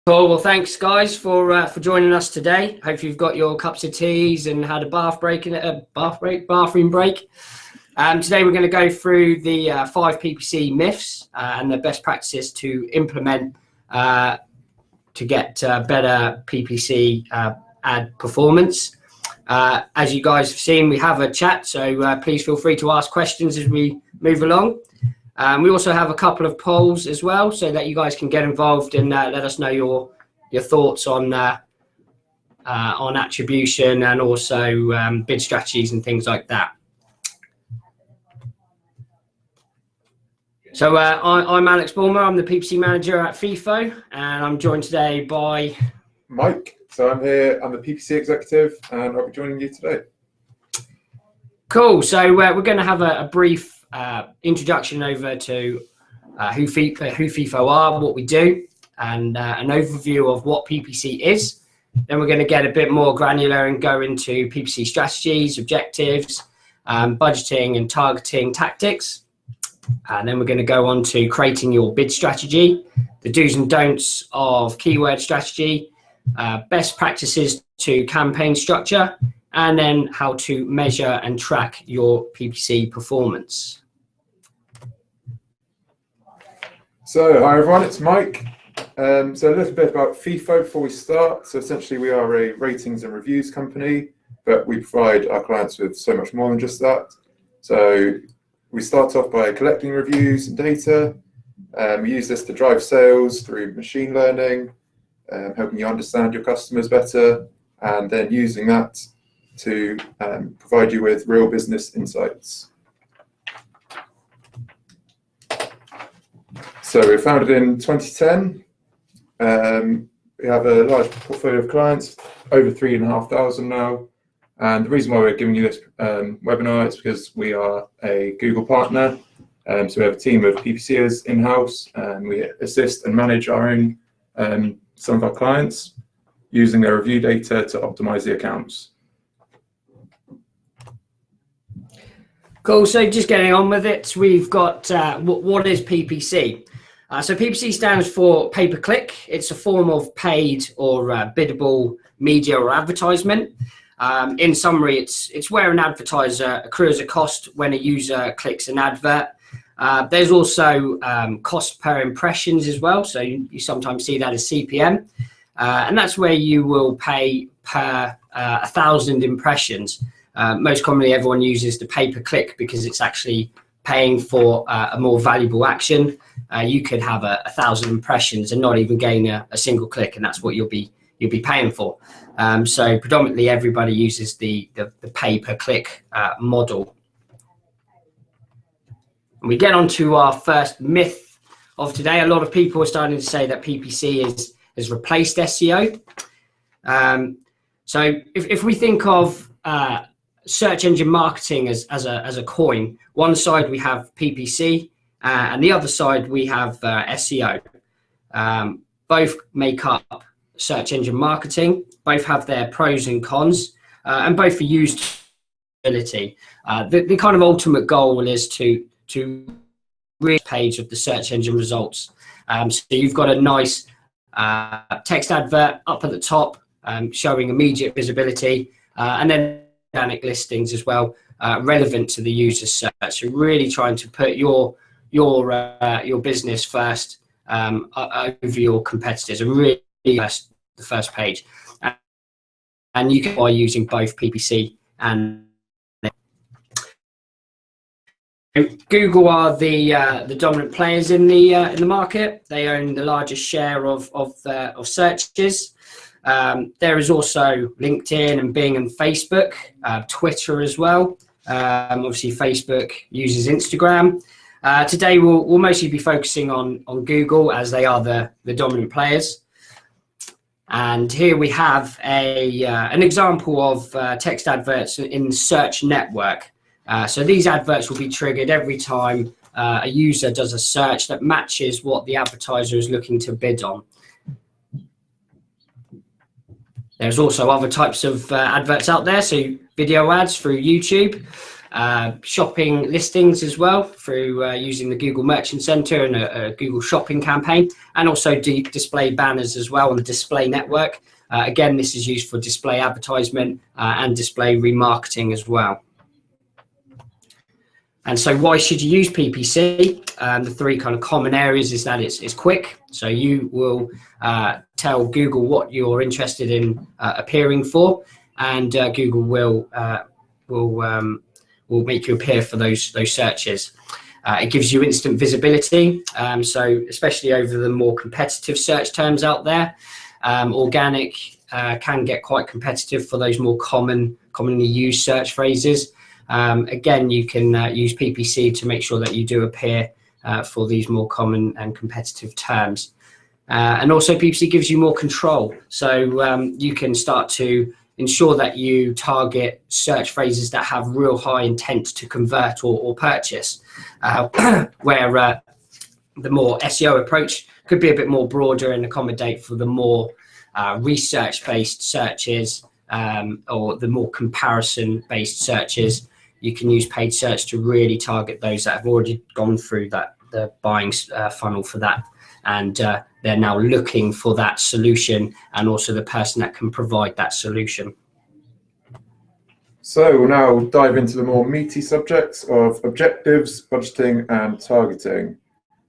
Cool. Well, thanks guys for joining us today. Hope you've got your cups of teas and had a bathroom break. Today we're going to go through the 5 PPC myths and the best practices to implement to get better PPC ad performance. As you guys have seen, we have a chat, so please feel free to ask questions as we move along. We also have a couple of polls as well, so that you guys can get involved and let us know your thoughts on attribution and also bid strategies and things like that. So I'm Alex Bulmer. I'm the PPC manager at FIFO, and I'm joined today by Mike. So I'm here. I'm the PPC executive, and I'll be joining you today. Cool. So we're going to have a brief introduction over to who FIFO are, what we do, and an overview of what PPC is. Then we're going to get a bit more granular and go into PPC strategies, objectives, budgeting and targeting tactics. And then we're going to go on to creating your bid strategy, the do's and don'ts of keyword strategy, best practices to campaign structure, and then how to measure and track your PPC performance. So hi everyone, it's Mike. So a little bit about FIFO before we start. So essentially we are a ratings and reviews company, but we provide our clients with so much more than just that. So we start off by collecting reviews and data. We use this to drive sales through machine learning, helping you understand your customers better, and then using that to provide you with real business insights. So we were founded in 2010. We have a large portfolio of clients, over 3,500 now. And the reason why we're giving you this webinar is because we are a Google partner. So we have a team of PPCers in-house, and we assist and manage our own some of our clients using their review data to optimize the accounts. Cool. So just getting on with it, we've got what is PPC? So PPC stands for pay-per-click. It's a form of paid or biddable media or advertisement. In summary, it's where an advertiser accrues a cost when a user clicks an advert. There's also cost per impressions as well. So you sometimes see that as CPM. And that's where you will pay per 1,000 impressions. Most commonly, everyone uses the pay-per-click because it's actually paying for a more valuable action. You could have 1,000 impressions and not even gain a single click, and that's what you'll be paying for. So predominantly, everybody uses the pay-per-click model. And we get on to our first myth of today. A lot of people are starting to say that PPC has replaced SEO. So if we think of search engine marketing as a coin, one side we have PPC, and the other side we have SEO. Both make up search engine marketing. Both have their pros and cons, and both are used for ability. The kind of ultimate goal is to read page of the search engine results. So you've got a nice text advert up at the top, showing immediate visibility, and then organic listings as well, relevant to the user's search. So really trying to put your business first over your competitors, and really the first page. And you can by using both PPC and Google are the dominant players in the market. They own the largest share of searches. There is also LinkedIn and Bing and Facebook, Twitter as well. Obviously, Facebook uses Instagram. Today, we'll mostly be focusing on Google, as they are the dominant players. And here we have an example of text adverts in the search network. So these adverts will be triggered every time a user does a search that matches what the advertiser is looking to bid on. There's also other types of adverts out there, so video ads through YouTube. shopping listings as well through using the Google Merchant Center and a Google Shopping campaign, and also display banners as well on the display network. Again, this is used for display advertisement and display remarketing as well. And so why should you use PPC? The three kind of common areas is that it's quick. So you will tell Google what you're interested in appearing for, and Google will make you appear for those searches. It gives you instant visibility. So especially over the more competitive search terms out there, organic can get quite competitive for those more commonly used search phrases. Again, you can use PPC to make sure that you do appear for these more common and competitive terms. And also PPC gives you more control. So you can start to ensure that you target search phrases that have real high intent to convert or purchase, where the more SEO approach could be a bit more broader and accommodate for the more research-based searches or the more comparison-based searches. You can use paid search to really target those that have already gone through the buying funnel for that, and they're now looking for that solution, and also the person that can provide that solution. So we'll now dive into the more meaty subjects of objectives, budgeting, and targeting.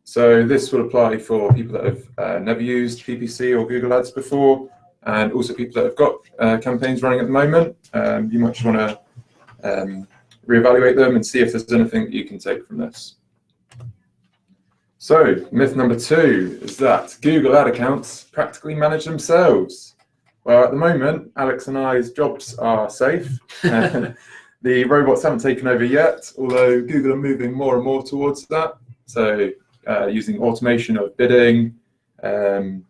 So this will apply for people that have never used PPC or Google Ads before, and also people that have got campaigns running at the moment. You might just want to reevaluate them and see if there's anything that you can take from this. So myth number 2 is that Google ad accounts practically manage themselves. Well, at the moment, Alex and I's jobs are safe. The robots haven't taken over yet, although Google are moving more and more towards that. So using automation of bidding, the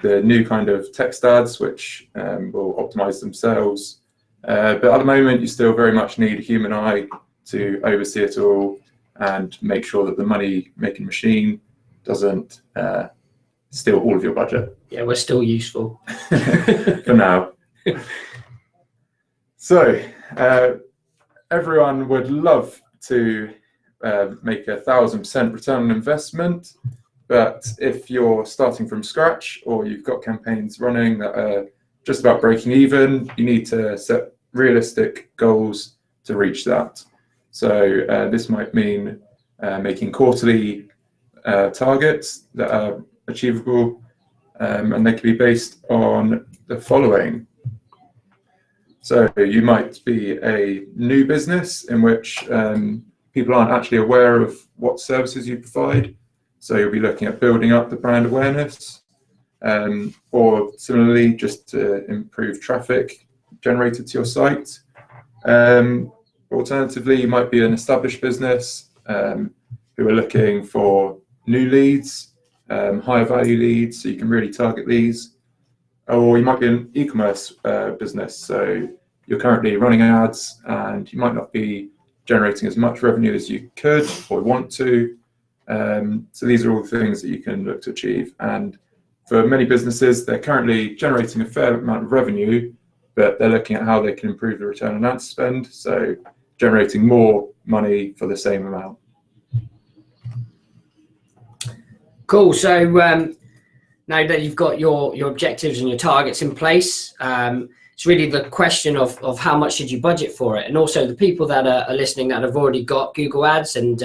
new kind of text ads, which will optimize themselves. But at the moment, you still very much need a human eye to oversee it all and make sure that the money-making machine doesn't steal all of your budget. Yeah, we're still useful. For now. So, everyone would love to make 1,000% return on investment, but if you're starting from scratch or you've got campaigns running that are just about breaking even, you need to set realistic goals to reach that. So this might mean making quarterly targets that are achievable, and they can be based on the following. So you might be a new business in which people aren't actually aware of what services you provide. So you'll be looking at building up the brand awareness, or similarly, just to improve traffic generated to your site. Alternatively, you might be an established business who are looking for new leads, higher value leads, so you can really target these. Or you might be an e-commerce business, so you're currently running ads and you might not be generating as much revenue as you could or want to. So these are all the things that you can look to achieve. And for many businesses, they're currently generating a fair amount of revenue, but they're looking at how they can improve the return on ad spend, so generating more money for the same amount. Cool. So now that you've got your objectives and your targets in place, it's really the question of how much should you budget for it, and also the people that are listening that have already got Google Ads, and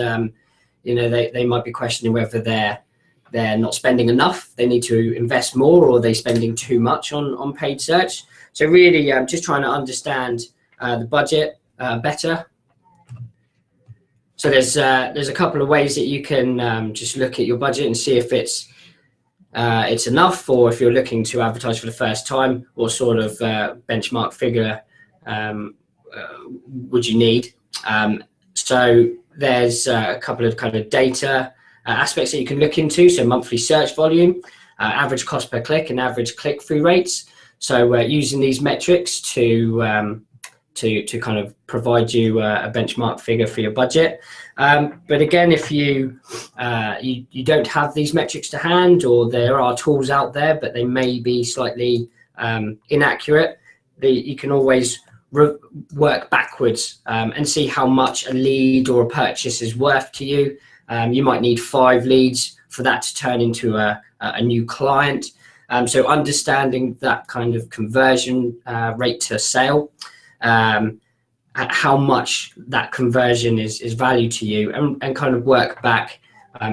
they might be questioning whether they're not spending enough, they need to invest more, or are they spending too much on paid search. So really just trying to understand the budget better. So there's a couple of ways that you can just look at your budget and see if it's enough, or if you're looking to advertise for the first time, what sort of benchmark figure would you need. So there's a couple of kind of data aspects that you can look into. So monthly search volume, average cost per click, and average click-through rates. So using these metrics to kind of provide you a benchmark figure for your budget. But again, if you don't have these metrics to hand, or there are tools out there, but they may be slightly inaccurate, you can always work backwards and see how much a lead or a purchase is worth to you. You might need 5 leads for that to turn into a new client. So understanding that kind of conversion rate to sale, how much that conversion is value to you, and kind of work back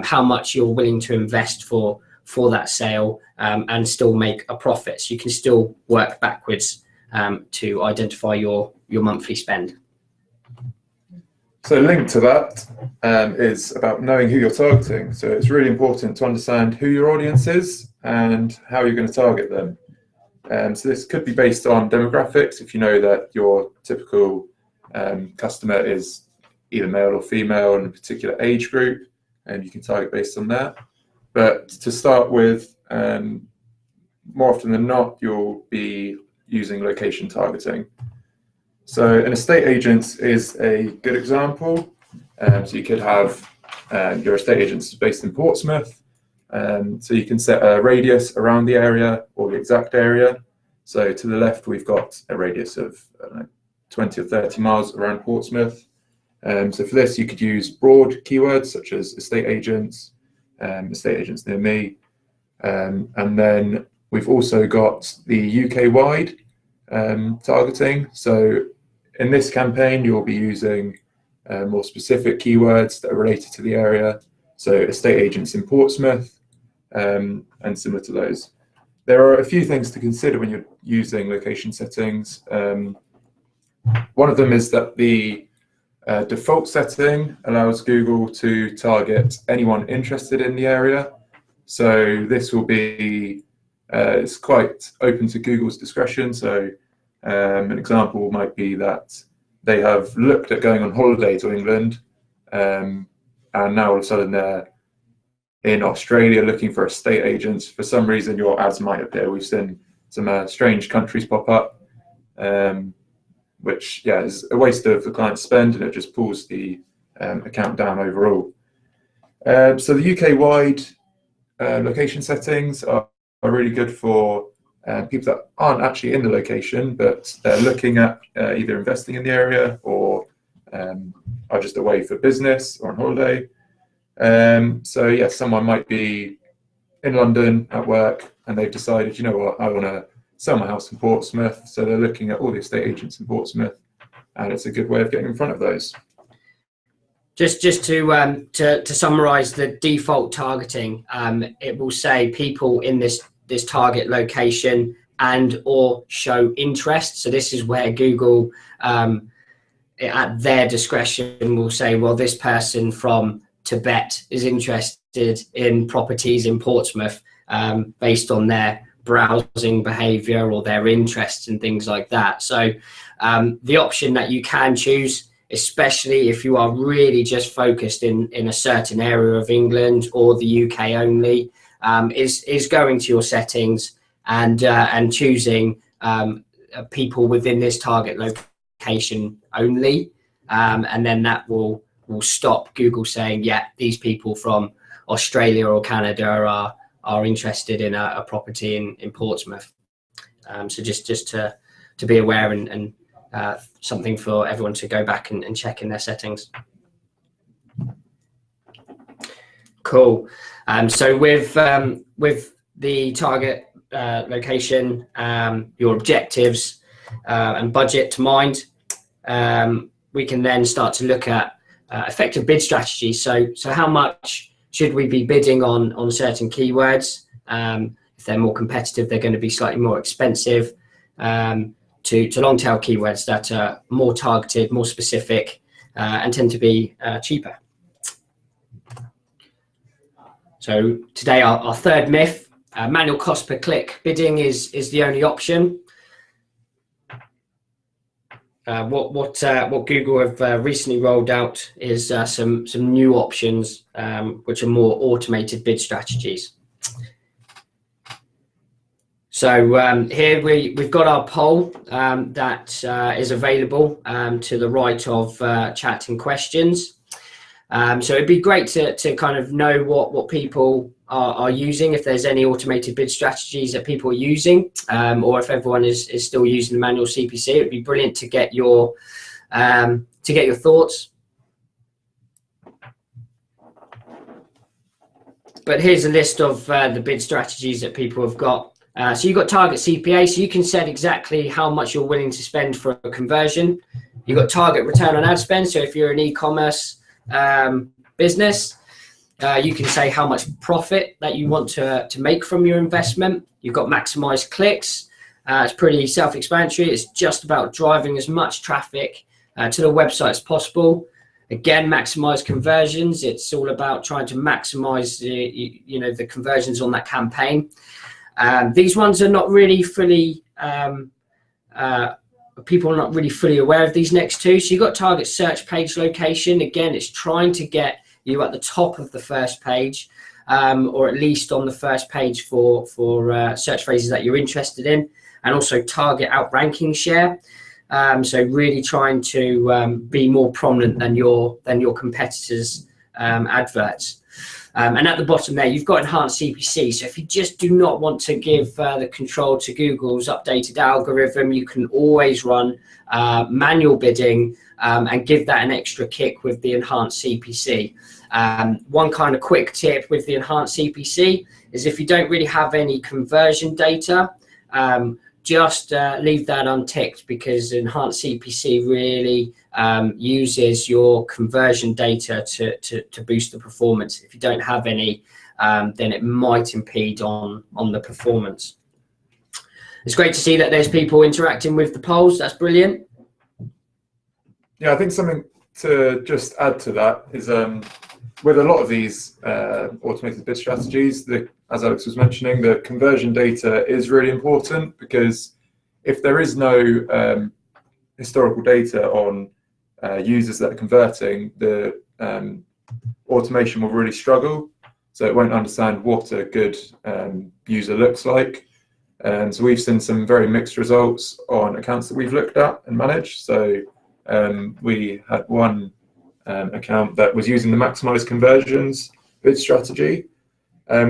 how much you're willing to invest for that sale and still make a profit. So you can still work backwards to identify your monthly spend. So linked to that is about knowing who you're targeting. So it's really important to understand who your audience is and how you're going to target them. So this could be based on demographics. If you know that your typical customer is either male or female in a particular age group, and you can target based on that. But to start with, more often than not, you'll be using location targeting. So an estate agent is a good example. So you could have your estate agent based in Portsmouth. So you can set a radius around the area or the exact area. So to the left, we've got a radius of 20 or 30 miles around Portsmouth. So for this, you could use broad keywords such as estate agents near me. And then we've also got the UK-wide targeting. So in this campaign, you'll be using more specific keywords that are related to the area. So estate agents in Portsmouth and similar to those. There are a few things to consider when you're using location settings. One of them is that the default setting allows Google to target anyone interested in the area. So this will be, it's quite open to Google's discretion. So an example might be that they have looked at going on holiday to England, and now all of a sudden they're in Australia looking for estate agents. For some reason, your ads might appear. We've seen some strange countries pop up, which is a waste of the client's spend, and it just pulls the account down overall. So the UK-wide location settings are really good for people that aren't actually in the location, but they're looking at either investing in the area or are just away for business or on holiday. So yes, someone might be in London at work and they've decided, you know what, I want to sell my house in Portsmouth. So they're looking at all the estate agents in Portsmouth, and it's a good way of getting in front of those. Just to summarize the default targeting, it will say people in this target location and or show interest. So this is where Google, at their discretion, will say, well, this person from Tibet is interested in properties in Portsmouth based on their browsing behavior or their interests and things like that. So the option that you can choose, especially if you are really just focused in a certain area of England or the UK only, is going to your settings and choosing people within this target location only, and then that will stop Google saying, yeah, these people from Australia or Canada are interested in a property in Portsmouth. So just to be aware and something for everyone to go back and check in their settings. Cool. So with the target location, your objectives and budget to mind, we can then start to look at effective bid strategies. So how much should we be bidding on certain keywords? If they're more competitive, they're going to be slightly more expensive. To long tail keywords that are more targeted, more specific, and tend to be cheaper. So today our third myth, manual cost per click bidding is the only option. What Google have recently rolled out is some new options which are more automated bid strategies. So here we've got our poll that is available to the right of chat and questions. So it'd be great to kind of know what people are using, if there's any automated bid strategies that people are using, or if everyone is still using the manual CPC. It would be brilliant to get your thoughts. But here's a list of the bid strategies that people have got. So you've got target CPA, so you can set exactly how much you're willing to spend for a conversion. You've got target return on ad spend, so if you're an e-commerce business, you can say how much profit that you want to make from your investment. You've got maximized clicks. It's pretty self-explanatory. It's just about driving as much traffic to the website as possible. Again, maximize conversions. It's all about trying to maximize the conversions on that campaign. These ones are not really fully, people are not really fully aware of these next two. So you've got target search page location. Again, it's trying to get you at the top of the first page, or at least on the first page for search phrases that you're interested in, and also target outranking share. So really trying to be more prominent than your competitors' adverts. And at the bottom there, you've got enhanced CPC. So if you just do not want to give the control to Google's updated algorithm, you can always run manual bidding and give that an extra kick with the enhanced CPC. One kind of quick tip with the enhanced CPC is if you don't really have any conversion data, just leave that unticked, because enhanced CPC really uses your conversion data to boost the performance. If you don't have any, then it might impede on the performance. It's great to see that there's people interacting with the polls. That's brilliant. Yeah, I think something to just add to that is with a lot of these automated bid strategies, as Alex was mentioning, the conversion data is really important, because if there is no historical data on users that are converting, the automation will really struggle. So it won't understand what a good user looks like. And so we've seen some very mixed results on accounts that we've looked at and managed. So we had one account that was using the maximize conversions bid strategy,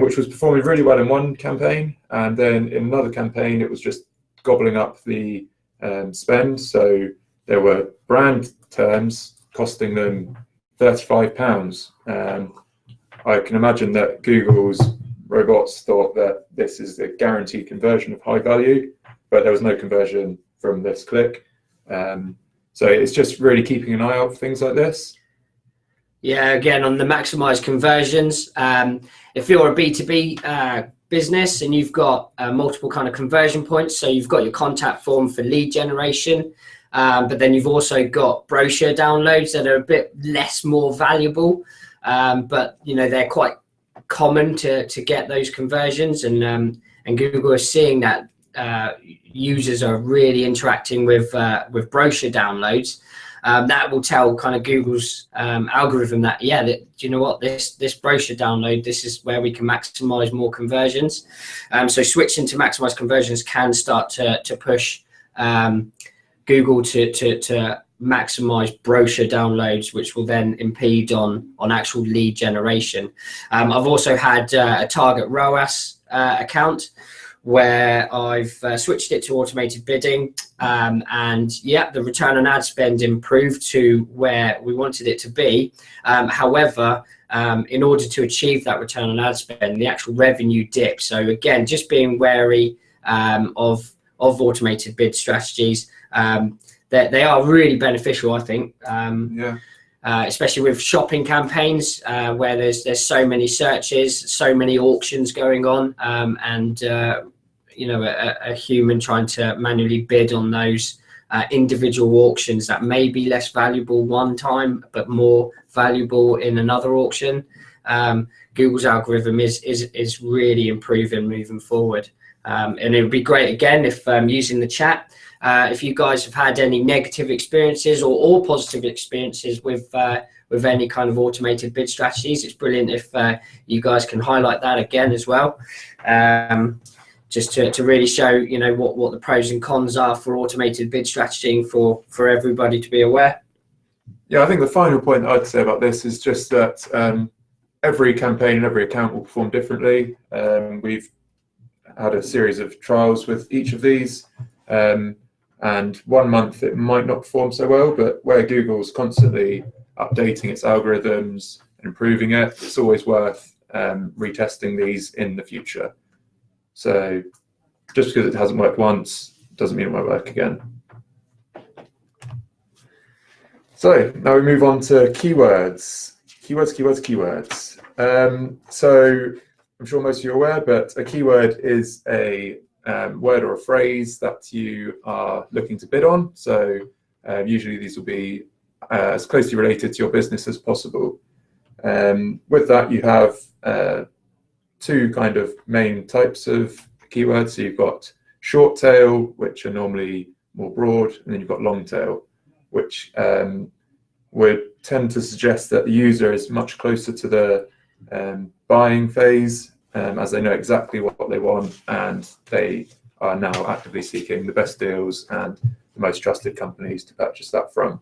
which was performing really well in one campaign, and then in another campaign it was just gobbling up the spend. So there were brand terms costing them £35. I can imagine that Google's robots thought that this is a guaranteed conversion of high value, but there was no conversion from this click. So it's just really keeping an eye out for things like this. Yeah, again, on the maximize conversions, if you're a B2B business and you've got multiple kind of conversion points, so you've got your contact form for lead generation, but then you've also got brochure downloads that are a bit more valuable, but they're quite common to get those conversions, and Google is seeing that users are really interacting with brochure downloads. That will tell kind of Google's algorithm that, this brochure download, this is where we can maximize more conversions. So switching to maximize conversions can start to push Google to maximize brochure downloads, which will then impede on actual lead generation. I've also had a target ROAS account where I've switched it to automated bidding, and the return on ad spend improved to where we wanted it to be. However, in order to achieve that return on ad spend, the actual revenue dipped. So again, just being wary of automated bid strategies. They are really beneficial, I think. Especially with shopping campaigns where there's so many searches, so many auctions going on, and a human trying to manually bid on those individual auctions that may be less valuable one time but more valuable in another auction. Google's algorithm is really improving moving forward, and it would be great again if using the chat. If you guys have had any negative experiences or positive experiences with any kind of automated bid strategies, it's brilliant if you guys can highlight that again as well, just to really show what the pros and cons are for automated bid strategy for everybody to be aware. Yeah, I think the final point I'd say about this is just that every campaign and every account will perform differently. We've had a series of trials with each of these, and 1 month it might not perform so well, but where Google's constantly updating its algorithms and improving it, it's always worth retesting these in the future. So just because it hasn't worked once doesn't mean it won't work again. So now we move on to keywords. Keywords. So I'm sure most of you are aware, but a keyword is a word or a phrase that you are looking to bid on. So usually these will be as closely related to your business as possible. With that, you have two kind of main types of keywords. So you've got short tail, which are normally more broad, and then you've got long tail, which would tend to suggest that the user is much closer to the buying phase, as they know exactly what they want, and they are now actively seeking the best deals and the most trusted companies to purchase that from.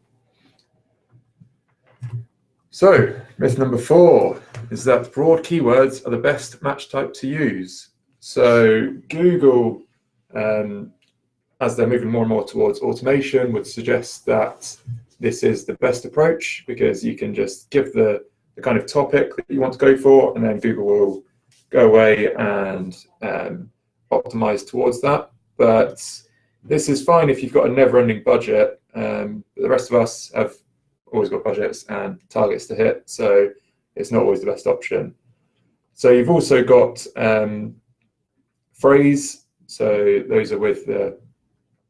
So myth number 4 is that broad keywords are the best match type to use. So Google, as they're moving more and more towards automation, would suggest that this is the best approach, because you can just give the kind of topic that you want to go for, and then Google will go away and optimize towards that. But this is fine if you've got a never-ending budget. The rest of us have always got budgets and targets to hit, so it's not always the best option. So you've also got phrase, so those are with the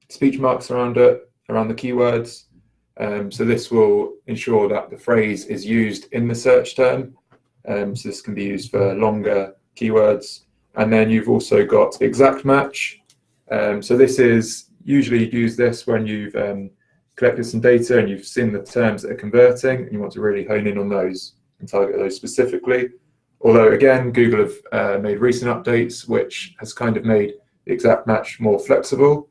speech marks around it, around the keywords. So this will ensure that the phrase is used in the search term. So this can be used for longer keywords. And then you've also got exact match. So this is usually you'd use this when you've collected some data and you've seen the terms that are converting, and you want to really hone in on those and target those specifically. Although again, Google have made recent updates, which has kind of made the exact match more flexible.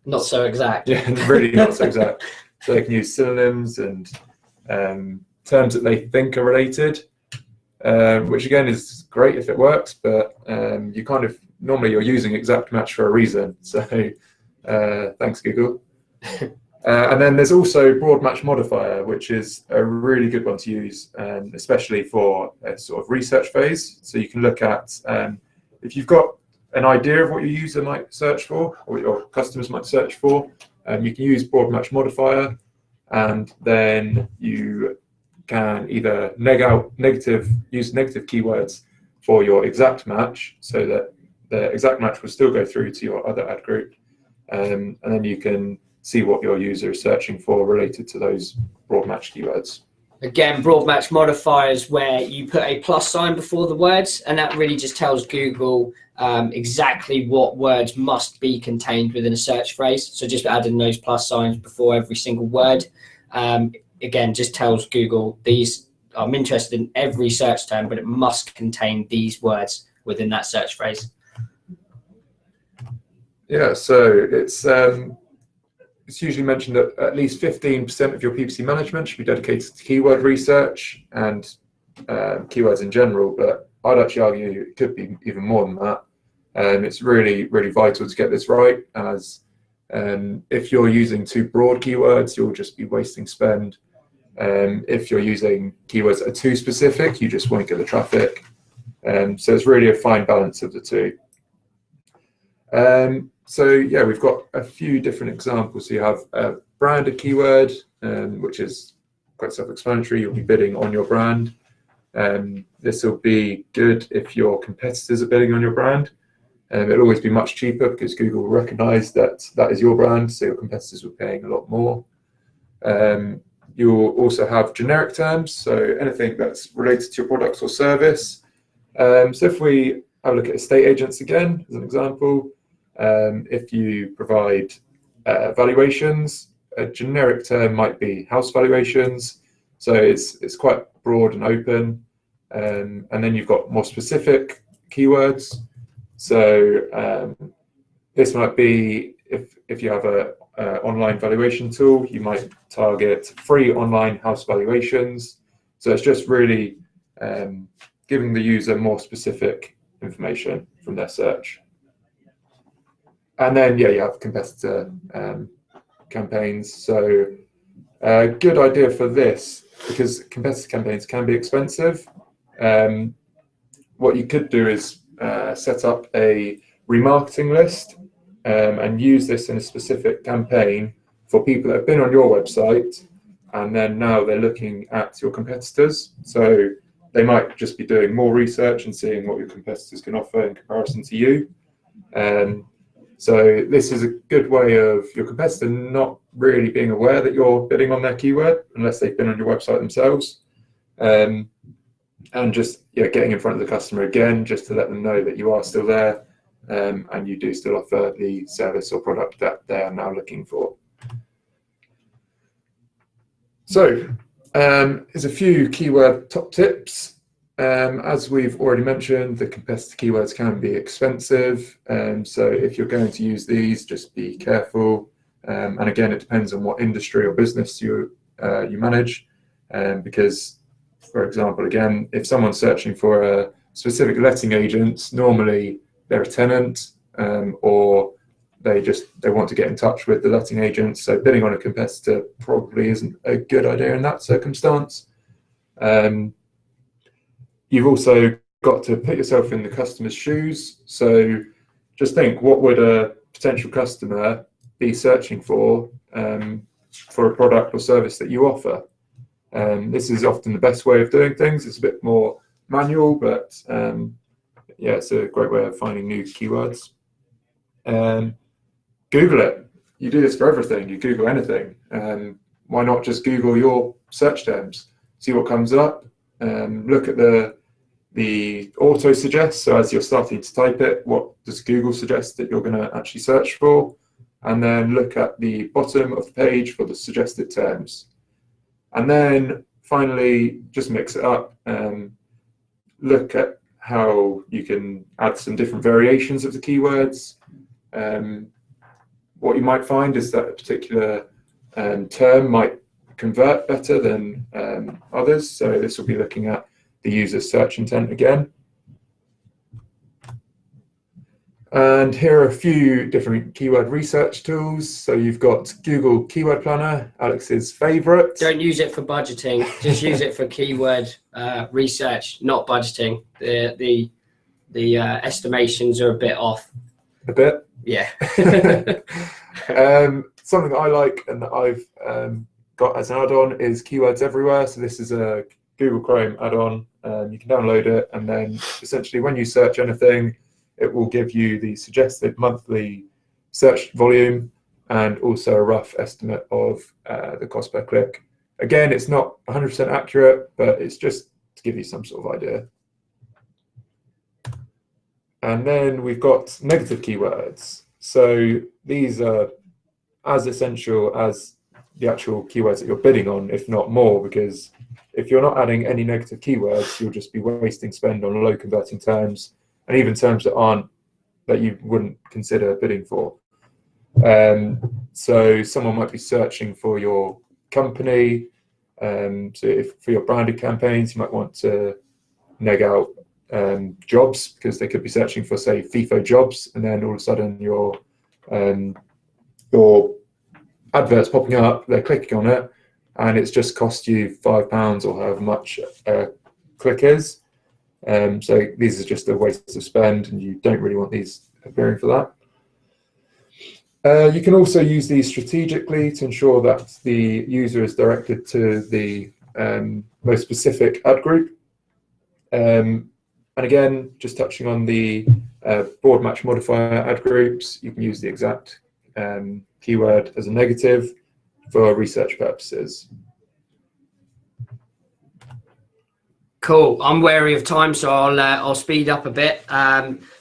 Not so exact. Yeah, really not so exact. So they can use synonyms and terms that they think are related, which again is great if it works, but you kind of, normally you're using exact match for a reason. So thanks, Google. And then there's also broad match modifier, which is a really good one to use, especially for a sort of research phase. So you can look at, if you've got an idea of what your user might search for, or your customers might search for, you can use broad match modifier, and then you can either use negative keywords for your exact match, so that the exact match will still go through to your other ad group, and then you can see what your user is searching for related to those broad match keywords. Again, broad match modifiers where you put a plus sign before the words, and that really just tells Google exactly what words must be contained within a search phrase. So just adding those plus signs before every single word, again, just tells Google I'm interested in every search term, but it must contain these words within that search phrase. Yeah, so it's usually mentioned that at least 15% of your PPC management should be dedicated to keyword research and keywords in general, but I'd actually argue it could be even more than that. It's really, really vital to get this right, as if you're using too broad keywords, you'll just be wasting spend. If you're using keywords that are too specific, you just won't get the traffic. So it's really a fine balance of the two. So yeah, we've got a few different examples. So you have a branded keyword, which is quite self-explanatory. You'll be bidding on your brand. This will be good if your competitors are bidding on your brand. It'll always be much cheaper because Google will recognize that that is your brand, so your competitors will be paying a lot more. You'll also have generic terms, so anything that's related to your products or service. So if we have a look at estate agents again, as an example, if you provide valuations, a generic term might be house valuations. So it's quite broad and open. And then you've got more specific keywords. So this might be if you have a online valuation tool, you might target free online house valuations. So it's just really giving the user more specific information from their search. And then, yeah, you have competitor campaigns. So a good idea for this, because competitor campaigns can be expensive, what you could do is set up a remarketing list and use this in a specific campaign for people that have been on your website and then now they're looking at your competitors. So they might just be doing more research and seeing what your competitors can offer in comparison to you. So this is a good way of your competitor not really being aware that you're bidding on their keyword unless they've been on your website themselves. And just getting in front of the customer again, just to let them know that you are still there and you do still offer the service or product that they are now looking for. So here's a few keyword top tips. As we've already mentioned, the competitor keywords can be expensive. So if you're going to use these, just be careful. And again, it depends on what industry or business you manage. Because, for example, again, if someone's searching for a specific letting agent, normally they're a tenant or they want to get in touch with the letting agent. So bidding on a competitor probably isn't a good idea in that circumstance. You've also got to put yourself in the customer's shoes. So just think, what would a potential customer be searching for a product or service that you offer? This is often the best way of doing things. It's a bit more manual, but it's a great way of finding new keywords. Google it. You do this for everything. You Google anything. Why not just Google your search terms? See what comes up. Look at the auto suggest. So as you're starting to type it, what does Google suggest that you're going to actually search for? And then look at the bottom of the page for the suggested terms. And then finally, just mix it up and look at how you can add some different variations of the keywords. What you might find is that a particular term might convert better than others. So this will be looking at the user's search intent again. And here are a few different keyword research tools. So you've got Google Keyword Planner, Alex's favorite. Don't use it for budgeting. Just use it for keyword research, not budgeting. The estimations are a bit off. A bit? Yeah. Something that I like and that I've got as an add-on is Keywords Everywhere. So this is a Google Chrome add-on. You can download it, and then essentially when you search anything, it will give you the suggested monthly search volume and also a rough estimate of the cost per click. Again, it's not 100% accurate, but it's just to give you some sort of idea. And then we've got negative keywords. So these are as essential as the actual keywords that you're bidding on, if not more, because if you're not adding any negative keywords, you'll just be wasting spend on low converting terms, and even terms that you wouldn't consider bidding for. So someone might be searching for your company. So if for your branded campaigns, you might want to neg out jobs, because they could be searching for, say, FIFO jobs, and then all of a sudden your advert's popping up, they're clicking on it, and it's just cost you £5 or however much a click is. So these are just a waste of spend, and you don't really want these appearing for that. You can also use these strategically to ensure that the user is directed to the most specific ad group. And again, just touching on the broad match modifier ad groups, you can use the exact keyword as a negative for research purposes. Cool. I'm wary of time, so I'll speed up a bit.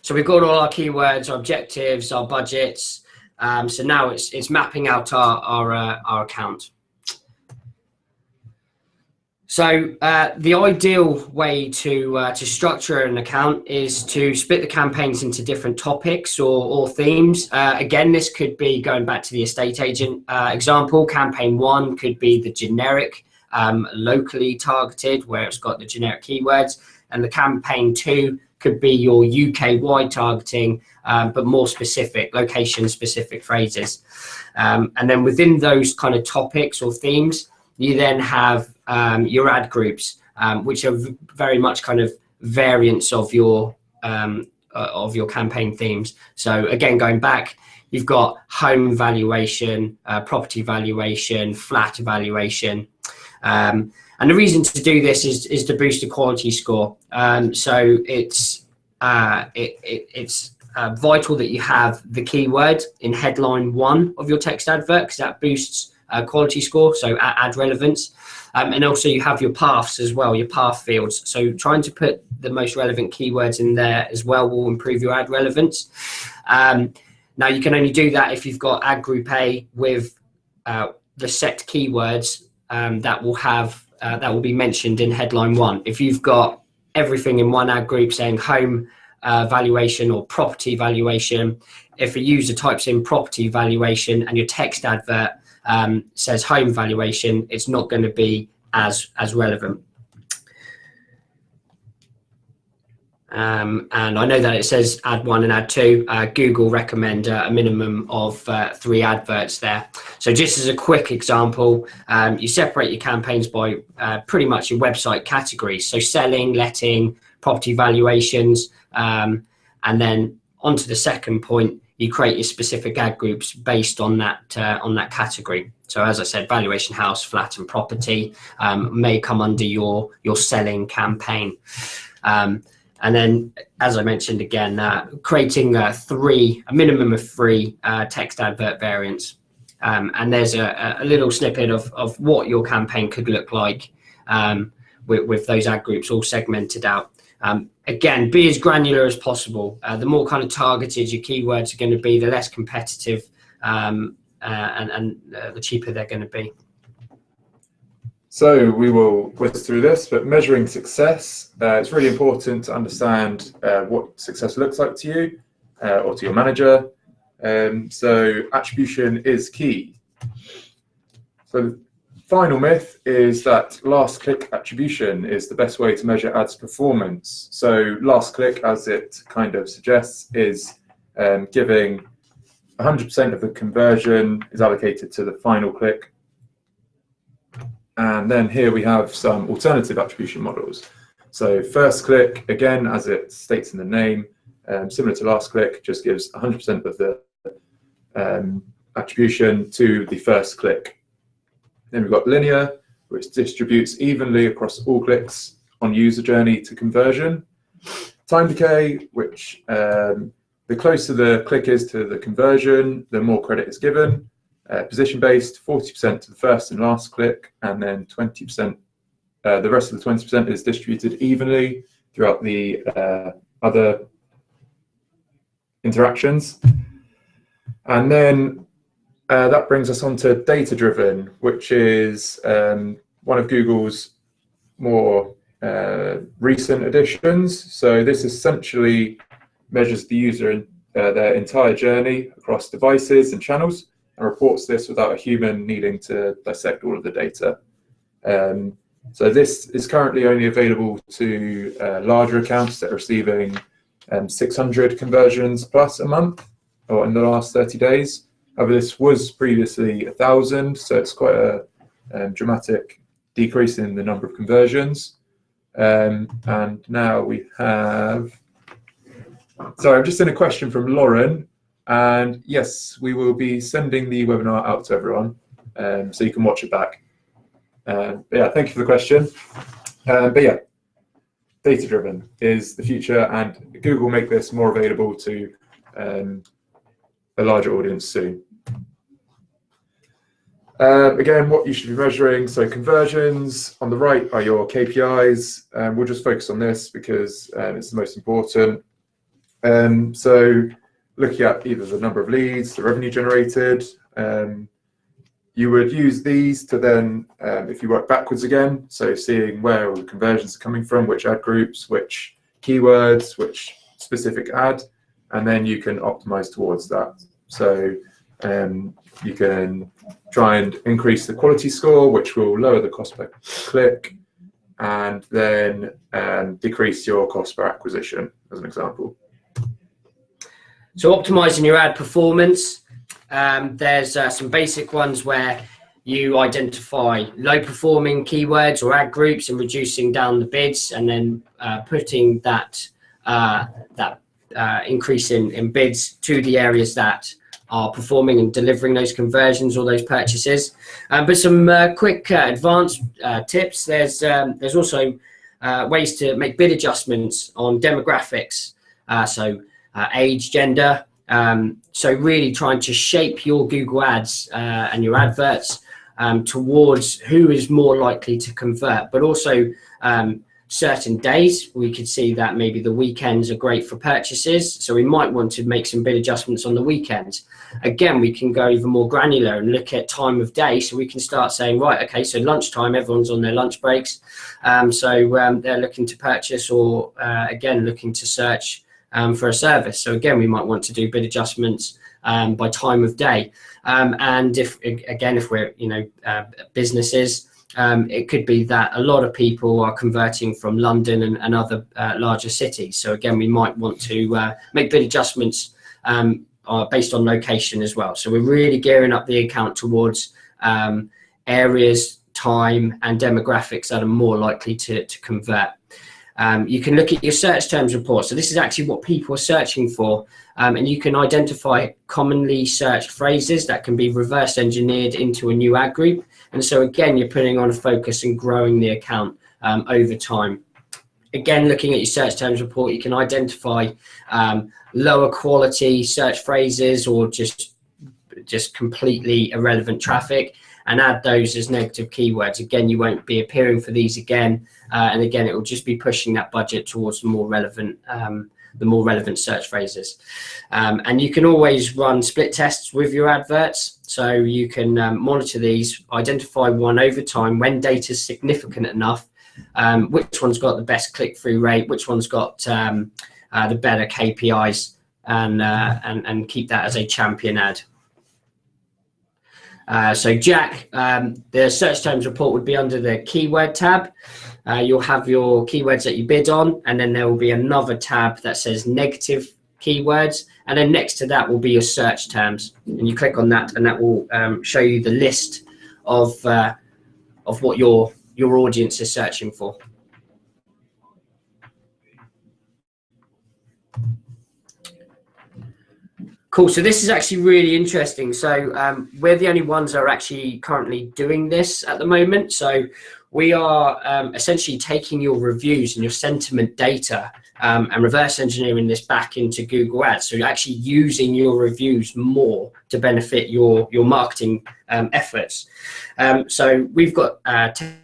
So we've got all our keywords, our objectives, our budgets. So now it's mapping out our account. So the ideal way to structure an account is to split the campaigns into different topics or themes. Again, this could be going back to the estate agent example. Campaign 1 could be the generic locally targeted, where it's got the generic keywords, and the campaign 2 could be your UK-wide targeting, but more specific, location-specific phrases. And then within those kind of topics or themes, you then have your ad groups, which are very much kind of variants of your campaign themes. So again, going back, you've got home valuation, property valuation, flat valuation. And the reason to do this is to boost the quality score. So it's vital that you have the keyword in headline 1 of your text advert, because that boosts quality score, so ad relevance. And also you have your paths as well, your path fields. So trying to put the most relevant keywords in there as well will improve your ad relevance. Now you can only do that if you've got ad group A with the set keywords that will be mentioned in headline 1. If you've got everything in one ad group saying home valuation or property valuation, if a user types in property valuation and your text advert says home valuation, it's not going to be as relevant. And I know that it says ad 1 and ad 2. Google recommend a minimum of 3 adverts there. So just as a quick example, you separate your campaigns by pretty much your website categories. So selling, letting, property valuations, and then onto the second point, you create your specific ad groups based on that category. So as I said, valuation, house, flat, and property may come under your selling campaign. And then, as I mentioned again, creating a minimum of 3 text advert variants. And there's a little snippet of what your campaign could look like with those ad groups all segmented out. Again, be as granular as possible. The more kind of targeted your keywords are going to be, the less competitive and the cheaper they're going to be. So we will whiz through this, but measuring success, it's really important to understand what success looks like to you or to your manager. So attribution is key. So the final myth is that last click attribution is the best way to measure ads performance. So last click, as it kind of suggests, is giving 100% of the conversion is allocated to the final click. And then here we have some alternative attribution models. So first click, again, as it states in the name, similar to last click, just gives 100% of the attribution to the first click. Then we've got linear, which distributes evenly across all clicks on user journey to conversion. Time decay, which the closer the click is to the conversion, the more credit is given. Position-based, 40% to the first and last click, and then 20%, the rest of the 20% is distributed evenly throughout the other interactions. And then that brings us on to data-driven, which is one of Google's more recent additions. So this essentially measures the user in their entire journey across devices and channels, and reports this without a human needing to dissect all of the data. So this is currently only available to larger accounts that are receiving 600 conversions plus a month or in the last 30 days. However, this was previously 1,000, so it's quite a dramatic decrease in the number of conversions. And now we have, sorry, I'm just in a question from Lauren. And yes, we will be sending the webinar out to everyone, so you can watch it back. But yeah, thank you for the question. But yeah, data-driven is the future, and Google will make this more available to a larger audience soon. Again, what you should be measuring, so conversions on the right are your KPIs. We'll just focus on this because it's the most important. So looking at either the number of leads, the revenue generated, you would use these to then, if you work backwards again, so seeing where all the conversions are coming from, which ad groups, which keywords, which specific ad, and then you can optimize towards that. So You can try and increase the quality score, which will lower the cost per click, and then decrease your cost per acquisition, as an example. So optimizing your ad performance, there's some basic ones where you identify low performing keywords or ad groups and reducing down the bids, and then putting that increase in bids to the areas that are performing and delivering those conversions or those purchases. But some quick advanced tips. There's also ways to make bid adjustments on demographics, so age, gender. So really trying to shape your Google ads and your adverts towards who is more likely to convert, but also certain days. We could see that maybe the weekends are great for purchases, so we might want to make some bid adjustments on the weekends. Again, we can go even more granular and look at time of day, so we can start saying, right, okay, so lunchtime, everyone's on their lunch breaks, so they're looking to purchase, or again looking to search for a service. So again, we might want to do bid adjustments by time of day. And if we're businesses, it could be that a lot of people are converting from London and other larger cities. So again, we might want to make bid adjustments based on location as well. So we're really gearing up the account towards areas, time, and demographics that are more likely to convert. You can look at your search terms report. So this is actually what people are searching for. And you can identify commonly searched phrases that can be reverse engineered into a new ad group. And so again, you're putting on a focus and growing the account over time. Again, looking at your search terms report, you can identify lower quality search phrases or just completely irrelevant traffic, and add those as negative keywords. Again, you won't be appearing for these again, and again, it will just be pushing that budget towards the more relevant search phrases. And you can always run split tests with your adverts, so you can monitor these, identify one over time when data is significant enough, which one's got the best click-through rate, which one's got the better KPIs, and keep that as a champion ad. So Jack, the search terms report would be under the keyword tab. You'll have your keywords that you bid on, and then there will be another tab that says negative keywords, and then next to that will be your search terms, and you click on that, and that will show you the list of what your audience is searching for. Cool. So this is actually really interesting. So we're the only ones that are actually currently doing this at the moment. So we are essentially taking your reviews and your sentiment data and reverse engineering this back into Google Ads. So you're actually using your reviews more to benefit your marketing efforts. So we've got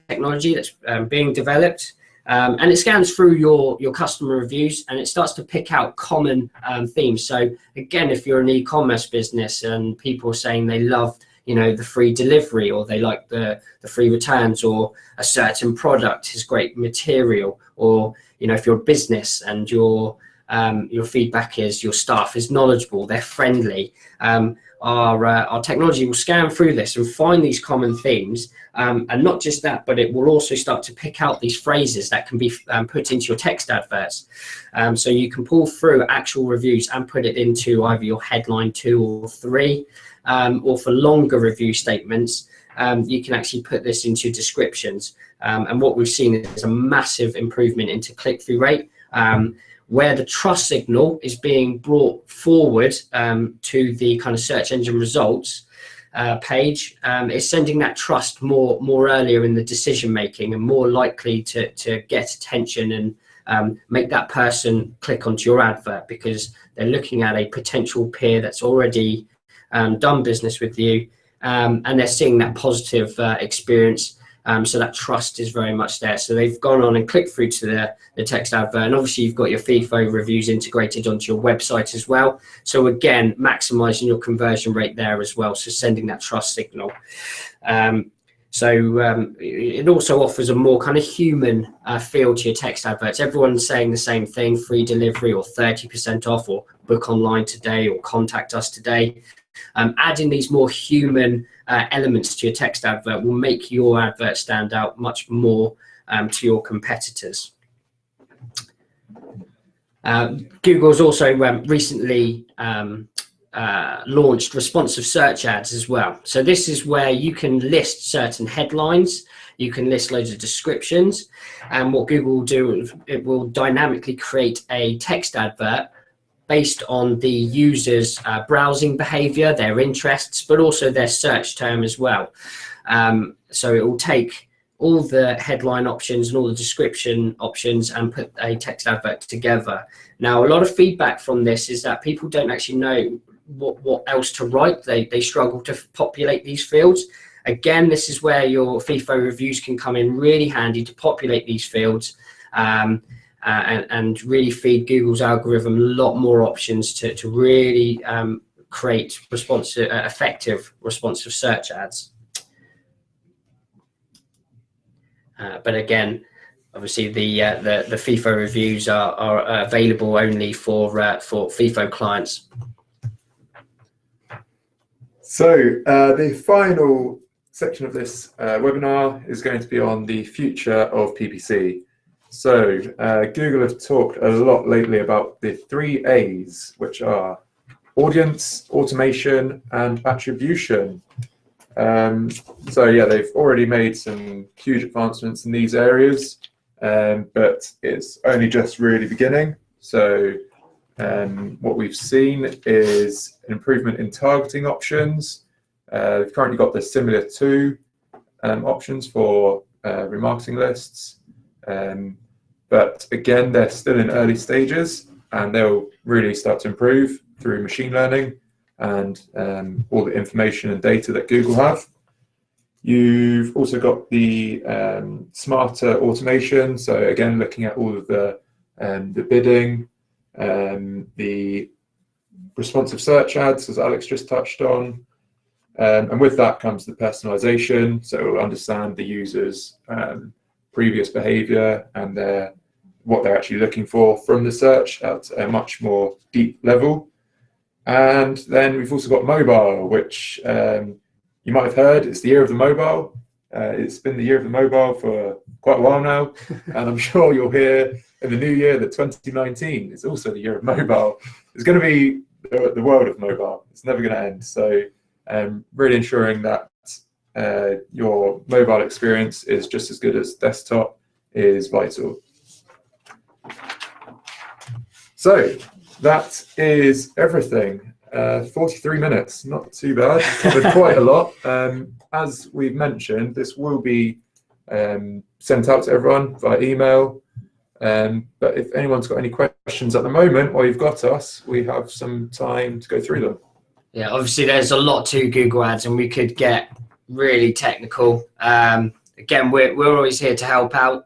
technology that's being developed. And it scans through your customer reviews, and it starts to pick out common themes. So again, if you're an e-commerce business and people are saying they love, the free delivery, or they like the free returns, or a certain product is great material, or if you're a business and your feedback is your staff is knowledgeable, they're friendly, our technology will scan through this and find these common themes, and not just that, but it will also start to pick out these phrases that can be put into your text adverts. So you can pull through actual reviews and put it into either your headline 2 or 3, or for longer review statements, you can actually put this into descriptions. And what we've seen is a massive improvement into click-through rate, where the trust signal is being brought forward to the kind of search engine results page. Is sending that trust more earlier in the decision making, and more likely to get attention and make that person click onto your advert, because they're looking at a potential peer that's already done business with you, and they're seeing that positive experience. So that trust is very much there. So they've gone on and clicked through to the text advert, and obviously you've got your FIFO reviews integrated onto your website as well. So again, maximizing your conversion rate there as well. So sending that trust signal. So it also offers a more kind of human feel to your text adverts. Everyone's saying the same thing: free delivery, or 30% off, or book online today, or contact us today. Adding these more human elements to your text advert will make your advert stand out much more to your competitors. Google's also recently launched responsive search ads as well. So this is where you can list certain headlines, you can list loads of descriptions, and what Google will do is it will dynamically create a text advert based on the user's browsing behavior, their interests, but also their search term as well. So it will take all the headline options and all the description options and put a text advert together. Now, a lot of feedback from this is that people don't actually know what else to write. They struggle to populate these fields. Again, this is where your FIFO reviews can come in really handy to populate these fields and really feed Google's algorithm a lot more options to really create effective responsive search ads. But again, obviously the FIFO reviews are available only for FIFO clients. So the final section of this webinar is going to be on the future of PPC. So Google have talked a lot lately about the 3 A's, which are audience, automation, and attribution. So yeah, they've already made some huge advancements in these areas, but it's only just really beginning. So what we've seen is an improvement in targeting options. We've currently got the similar to options for remarketing lists, but again, they're still in early stages, and they'll really start to improve through machine learning and all the information and data that Google have. You've also got the smarter automation. So again, looking at all of the bidding, the responsive search ads, as Alex just touched on. And with that comes the personalization. So it will understand the user's previous behavior and what they're actually looking for from the search at a much more deep level. And then we've also got mobile, which you might have heard, it's the year of the mobile. It's been the year of the mobile for quite a while now, and I'm sure you'll hear in the new year that 2019 is also the year of mobile. It's going to be the world of mobile. It's never going to end. So really ensuring that your mobile experience is just as good as desktop is vital. So that is everything. 43 minutes, not too bad. Covered quite a lot. As we've mentioned, this will be sent out to everyone via email. But if anyone's got any questions at the moment, while you've got us, we have some time to go through them. Yeah, obviously there's a lot to Google Ads, and we could get really technical. Again, we're always here to help out.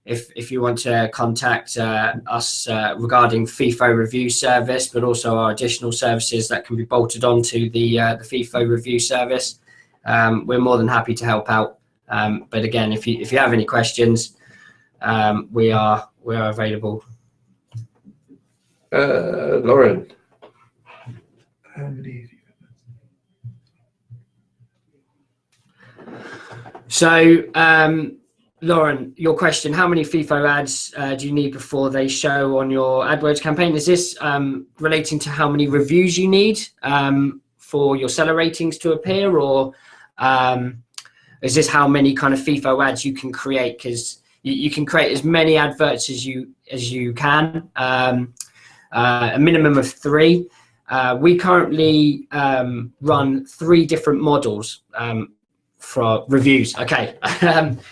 If you want to contact us regarding FIFO review service, but also our additional services that can be bolted onto the FIFO review service, we're more than happy to help out. But again, if you have any questions, we are available. Lauren, how many? So, Lauren, your question, how many FIFO ads do you need before they show on your AdWords campaign? Is this relating to how many reviews you need for your seller ratings to appear, or is this how many kind of FIFO ads you can create? Because you can create as many adverts as you can, a minimum of 3. We currently run 3 different models for reviews. Okay.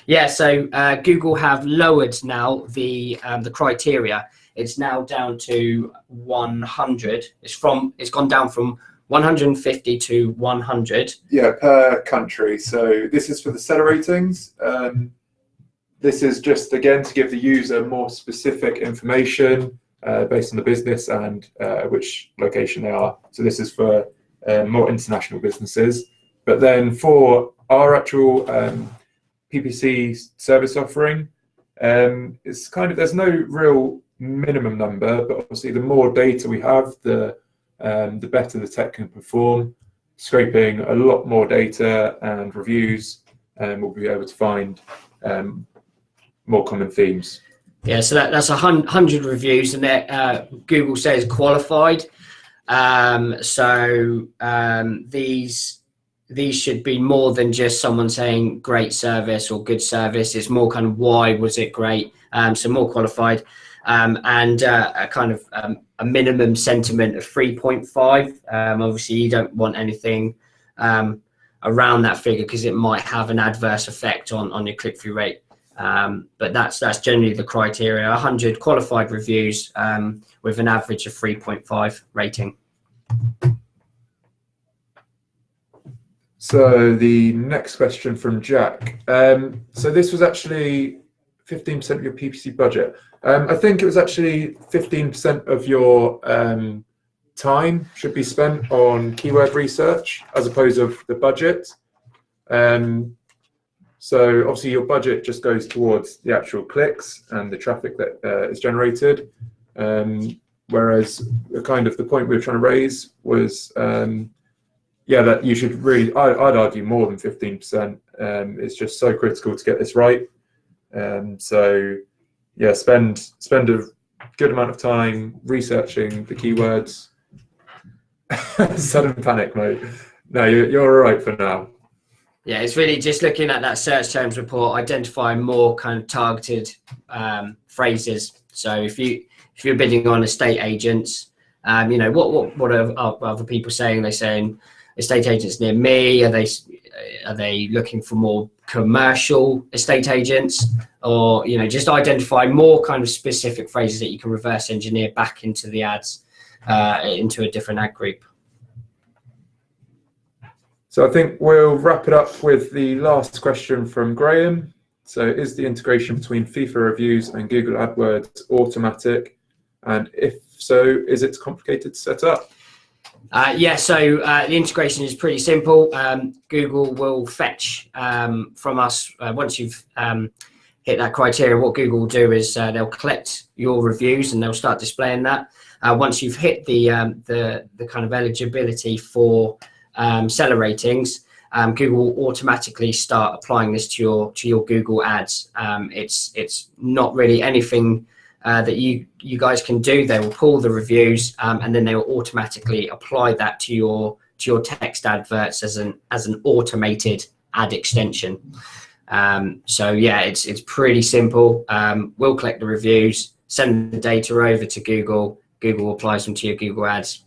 Yeah, so Google have lowered now the criteria. It's now down to 100. It's gone down from 150 to 100. Yeah, per country. So this is for the seller ratings. This is just, again, to give the user more specific information based on the business and which location they are. So this is for more international businesses. But then for our actual PPC service offering, it's kind of, there's no real minimum number, but obviously the more data we have, the better the tech can perform. Scraping a lot more data and reviews, we'll be able to find more common themes. Yeah, so that's 100 reviews, and that Google says qualified. These should be more than just someone saying great service or good service. It's more kind of why was it great. So more qualified, and a kind of a minimum sentiment of 3.5. Obviously, you don't want anything around that figure because it might have an adverse effect on your click-through rate. But that's generally the criteria. 100 qualified reviews with an average of 3.5 rating. So the next question from Jack. So this was actually 15% of your PPC budget. I think it was actually 15% of your time should be spent on keyword research as opposed to the budget. So obviously your budget just goes towards the actual clicks and the traffic that is generated. Whereas kind of the point we were trying to raise was, that you should really, I'd argue more than 15%. It's just so critical to get this right. So yeah, spend a good amount of time researching the keywords. Sudden panic mode. No, you're all right for now. Yeah, it's really just looking at that search terms report, identifying more kind of targeted phrases. So if you're bidding on estate agents, what are other people saying? They're saying estate agents near me. Are they looking for more commercial estate agents, or just identify more kind of specific phrases that you can reverse engineer back into the ads, into a different ad group. So I think we'll wrap it up with the last question from Graham. So is the integration between FIFA reviews and Google AdWords automatic? And if so, is it complicated to set up? So the integration is pretty simple. Google will fetch from us once you've hit that criteria. What Google will do is they'll collect your reviews and they'll start displaying that. Once you've hit the kind of eligibility for seller ratings, Google will automatically start applying this to your Google ads. It's not really anything that you guys can do. They will pull the reviews and then they will automatically apply that to your text adverts as an automated ad extension. So yeah, it's pretty simple. We'll collect the reviews, send the data over to Google. Google applies them to your Google ads.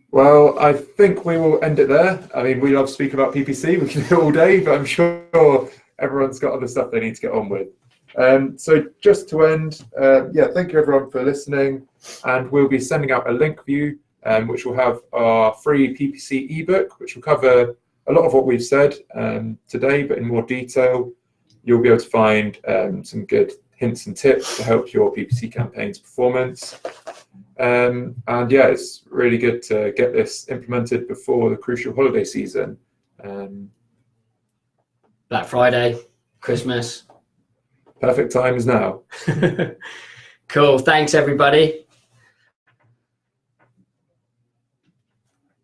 Well, I think we will end it there. I mean, we love to speak about PPC. We can do it all day, but I'm sure everyone's got other stuff they need to get on with. So just to end, thank you everyone for listening. And we'll be sending out a link view, which will have our free PPC ebook, which will cover a lot of what we've said today, but in more detail. You'll be able to find some good hints and tips to help your PPC campaign's performance. And yeah, it's really good to get this implemented before the crucial holiday season. Black Friday, Christmas. Perfect time is now. Cool. Thanks, everybody.